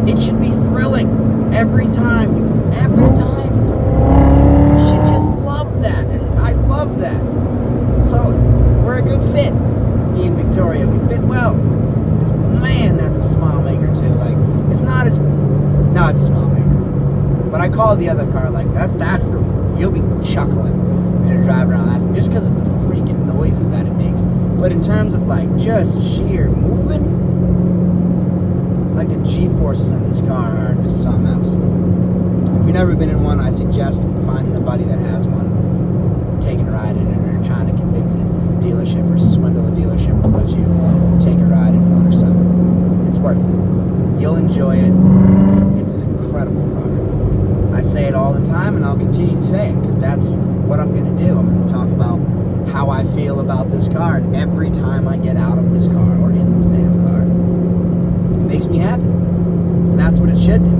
It should be thrilling every time. You should just love that, and I love that. So we're a good fit, me and Victoria. We fit well. Because, man, that's a smile maker too. Like, it's not as, no, it's a smile maker. But I call the other car like that's the, you'll be chuckling when you're driving around that, just because of the freaking noises that it makes. But in terms of like just sheer moving, like the G-forces in this car are just something else. If you've never been in one, I suggest finding a buddy that has one, taking a ride in it, or trying to convince a dealership or swindle a dealership to let you take a ride in one or something. It's worth it. You'll enjoy it. It's an incredible car. I say it all the time, and I'll continue to say it, because that's what I'm going to do. I'm going to talk about how I feel about this car, and every time I get out of this car or in this damn car, it makes me happy. And that's what it should do. I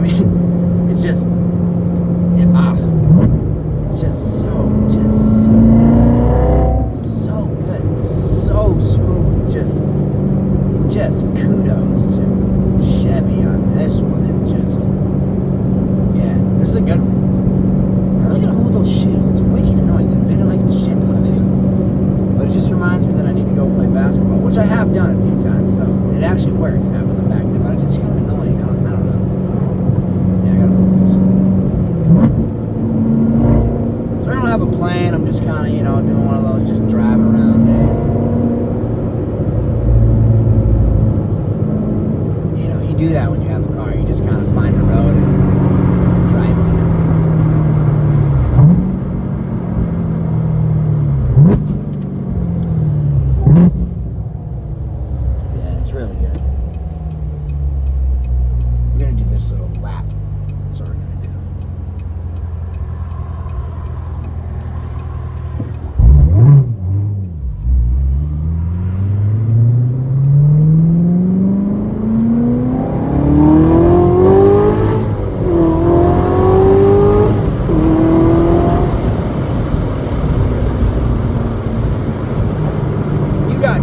mean, it's just, it's just so good. So good. So smooth. Just kudos to Chevy on this one. It's just, yeah, this is a good one. I'm really gonna move those shoes. It's wicked annoying. They've been in like a shit ton of videos. But it just reminds me that I need to go play basketball, which I have done a few times, so it actually works having them back there, but it's just kind of annoying. I don't know. Yeah, I gotta move those. So I don't have a plan. I'm just kind of, doing one of those just driving around days. You do that when you have a car. You just kind of find a road and drive on it. Yeah, it's really good. We're going to do this little lap. That's what we're going to do.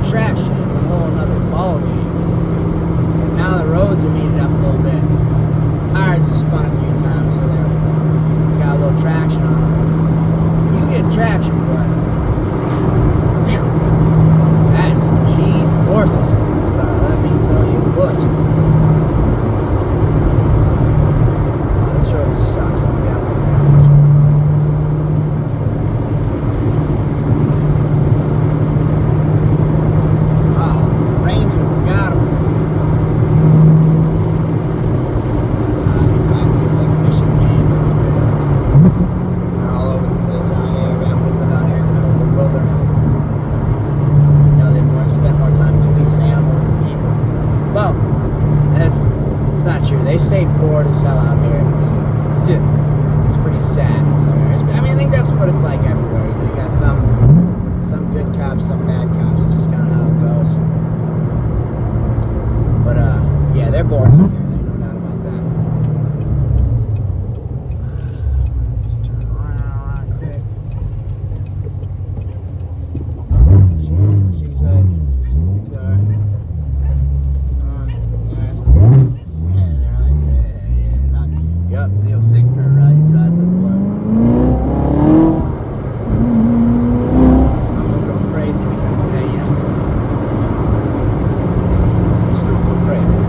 Traction, it's a whole nother ball game. So now the roads are heated up a little bit. Tires have spun a few times, so they got a little traction on them. You get traction, but that is some G-forces from the start. Let me tell you what. Oh, this road sucks. We got one right on this road. They stay bored as hell out here. It's pretty sad in some areas. I mean, I think that's what it's like everywhere. You got some good cops, some bad cops. It's just kind of how it goes. But yeah, they're bored out here. There's no doubt about that. Just turn around quick. She's the car. Yup, Z6 turn right, you drive with what? I'm gonna go crazy because, hey, just don't go crazy.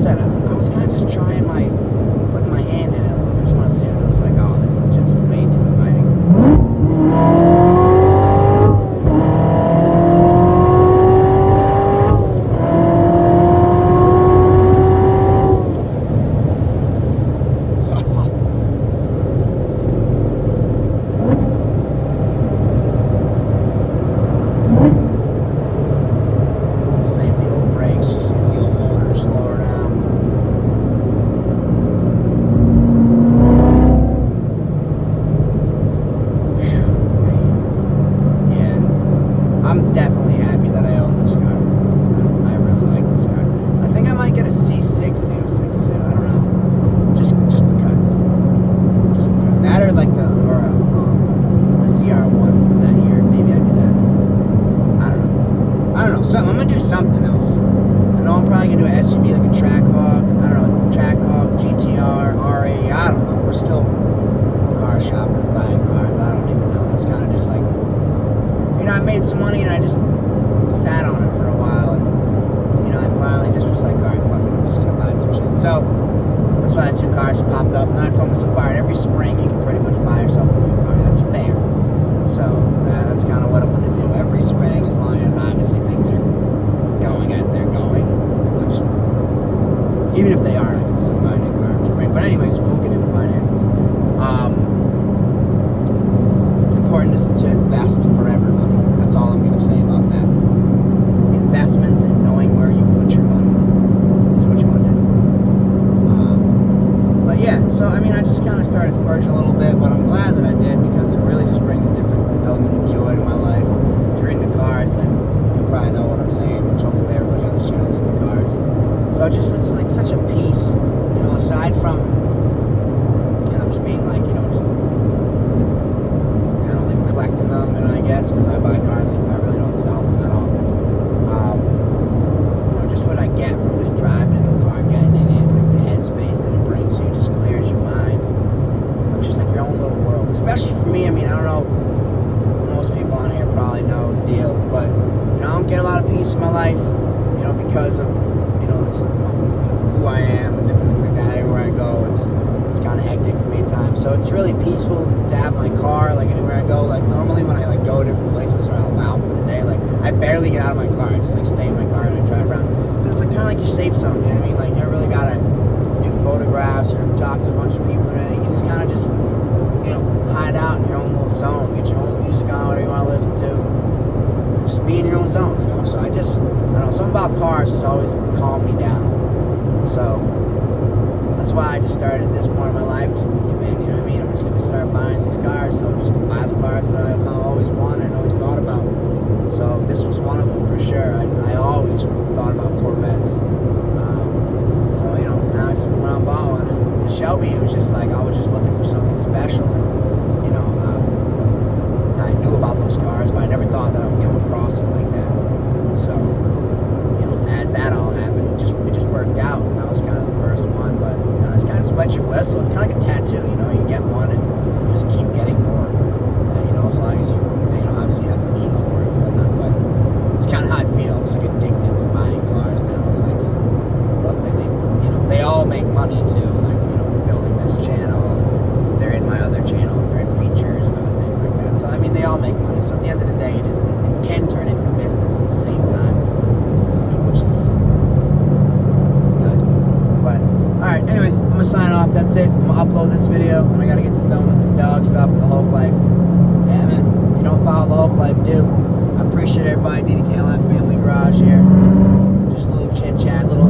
said, I was kind of just trying putting my hand in it a little bit. Just want to see what it was like. Oh, this is just way too inviting. Something else. I know I'm probably gonna do an SUV like a Trackhawk. I don't know, Trackhawk, GTR, RA. I don't know. We're still car shopping, buying cars. I don't even know. That's kind of just like, you know, I made some money and I just sat on it for a while, and you know, I finally just was like, all right, fuck it, I'm just gonna buy some shit. So that's why the 2 cars popped up, and then I told myself, all right, every spring you can pretty much buy yourself a new car. That's fair. So that's kind of what I'm gonna do every spring, as long as obviously things are going as they're going, which even if they aren't, I can still buy a new car every spring. But anyways, we won't get into finances. It's important to invest forever money. That's all I'm going to say about that. Investments and knowing where you put your money is what you want to do. But yeah, so I mean, I just kind of started splurging a little bit, but I'm glad that I did, because it really just brings a different element of joy to my life. If you're into cars, then you'll probably know what I'm saying, which hopefully everybody on this channel is into cars. So it's like such a peace, you know, aside from, you know, just being like, you know, just kind of like collecting them, you know, I guess, because I buy cars and I really don't sell them that often. You know, just what I get from just driving in the car, getting in it, like the headspace that it brings you, just clears your mind. It's just like your own little world. Especially for me, I mean, I don't know, most people on here probably know the deal, but you know, I don't get a lot of peace in my life, you know, because of, you know, who I am and different things like that. Everywhere I go, it's kind of hectic for me at times. So it's really peaceful to have my car, like anywhere I go. Like normally when I like go to different places or I'm out for the day, like I barely get out of my car. I just like stay in my car and I drive around. Because it's like kind of like your safe zone, you know what I mean? Like you don't really gotta do photographs or talk to a bunch of people or anything. You just kind of just, you know, hide out in your own little zone, get your own music on, whatever you want to listen to. Just be in your own zone, you know. So I don't know, something about cars has always calmed me down. So that's why I just started this part of my life. Just thinking, man, you know what I mean? I'm just gonna start buying these cars. So just buy the cars that I kind of always wanted and always thought about. So this was one of them for sure. I always thought about Corvettes. So you know, now I just went out and bought one. And the Shelby, it was just like I was just looking for something special. And you know, I knew about those cars, but I never thought that I would come across it like that. So, you know, as that all happened, it just worked out, and that was kind of the first one. But you know, it's kind of just wet your whistle. It's kind of like a tattoo, you know. You get one and you just keep getting more. You know, as long as you know, obviously you have the means for it and whatnot. But it's kind of how I feel. I'm just like addicted to buying cars now. It's like, luckily you know, they all make money too. Like, you know, we're building this channel. They're in my other channels. They're in features and other things like that. So I mean, they all make money. So at the end of the day, it can turn into business at the same time, you know, which is good. But all right, anyways, I'm gonna sign off. That's it. I'm gonna upload this video, and I gotta get to filming some dog stuff for the Hulk Life. Yeah, man. If you don't follow the Hulk Life, do. I appreciate everybody. DDKLF Family Garage here. Just a little chit chat, little